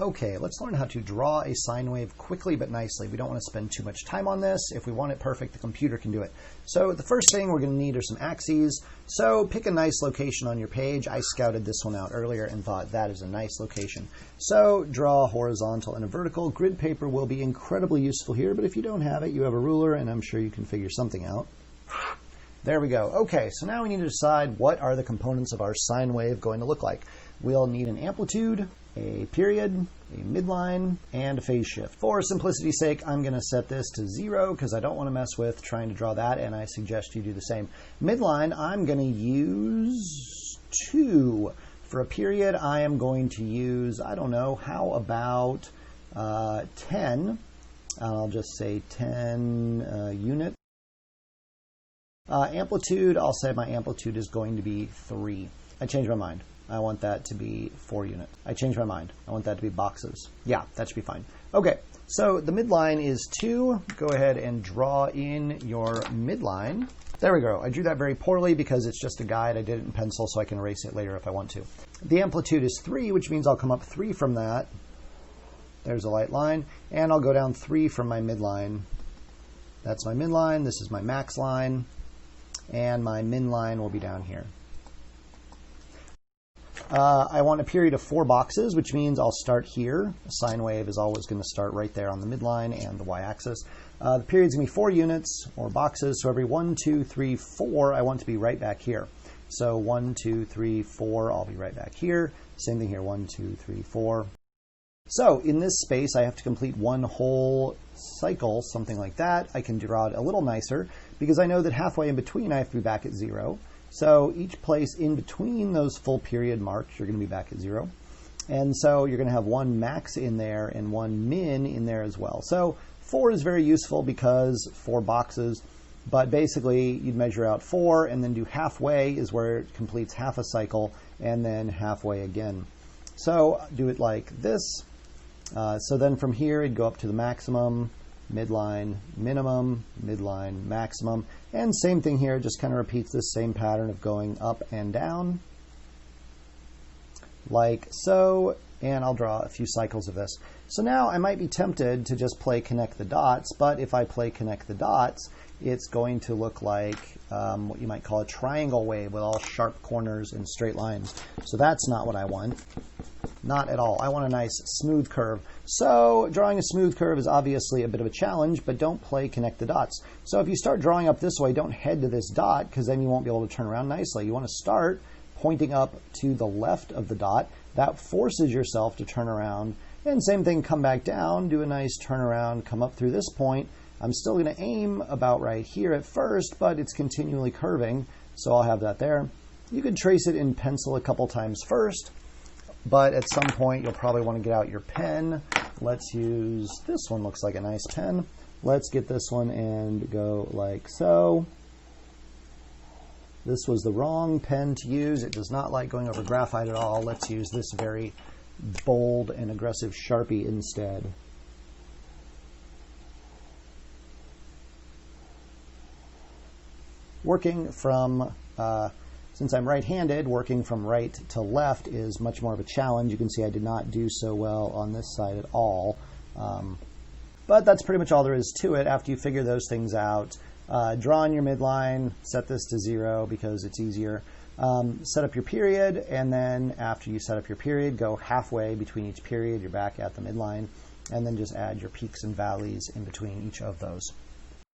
Okay, let's learn how to draw a sine wave quickly but nicely. We don't want to spend too much time on this. If we want it perfect, the computer can do it. So the first thing we're going to need are some axes. So pick a nice location on your page. I scouted this one out earlier and thought that is a nice location. So draw a horizontal and a vertical. Grid paper will be incredibly useful here, but if you don't have it, you have a ruler, and I'm sure you can figure something out. There we go. Okay, so now we need to decide what are the components of our sine wave going to look like. We'll need an amplitude, a period, a midline, and a phase shift. For simplicity's sake, I'm going to set this to 0 because I don't want to mess with trying to draw that, and I suggest you do the same. Midline, I'm going to use 2. For a period, I am going to use, I don't know, how about 10? I'll just say 10 units. Amplitude, I'll say my amplitude is going to be 3. I changed my mind. I want that to be 4 units. I changed my mind. I want that to be boxes. Yeah, that should be fine. Okay, so the midline is 2. Go ahead and draw in your midline. There we go. I drew that very poorly because it's just a guide. I did it in pencil so I can erase it later if I want to. The amplitude is 3, which means I'll come up 3 from that. There's a light line. And I'll go down 3 from my midline. That's my midline. This is my max line. And my min line will be down here. I want a period of 4 boxes, which means I'll start here. A sine wave is always going to start right there on the midline and the y-axis. The period's going to be 4 units, or boxes, so every 1, 2, 3, 4, I want to be right back here. So 1, 2, 3, 4, I'll be right back here. Same thing here, 1, 2, 3, 4. So in this space, I have to complete one whole cycle, something like that. I can draw it a little nicer because I know that halfway in between I have to be back at 0. So each place in between those full period marks, you're going to be back at 0. And so you're going to have one max in there and one min in there as well. So 4 is very useful because 4 boxes, but basically you'd measure out 4 and then do halfway is where it completes half a cycle and then halfway again. So do it like this. So then from here it'd go up to the maximum, midline, minimum, midline, maximum. And same thing here, just kind of repeats this same pattern of going up and down, like so. And I'll draw a few cycles of this. So now I might be tempted to just play connect the dots, but if I play connect the dots, it's going to look like what you might call a triangle wave with all sharp corners and straight lines. So that's not what I want. Not at all. I want a nice smooth curve. So drawing a smooth curve is obviously a bit of a challenge, but don't play connect the dots. So if you start drawing up this way, don't head to this dot because then you won't be able to turn around nicely. You want to start pointing up to the left of the dot. That forces yourself to turn around. And same thing, come back down, do a nice turnaround, come up through this point. I'm still going to aim about right here at first, but it's continually curving, so I'll have that there. You could trace it in pencil a couple times first, but at some point you'll probably want to get out your pen. Let's use this one, looks like a nice pen. Let's get this one and go like so. This was the wrong pen to use. It does not like going over graphite at all. Let's use this very bold and aggressive Sharpie instead. Working from, since I'm right-handed, working from right to left is much more of a challenge. You can see I did not do so well on this side at all. But that's pretty much all there is to it. After you figure those things out, draw on your midline, set this to 0 because it's easier. Set up your period, and then after you set up your period, go halfway between each period. You're back at the midline, and then just add your peaks and valleys in between each of those.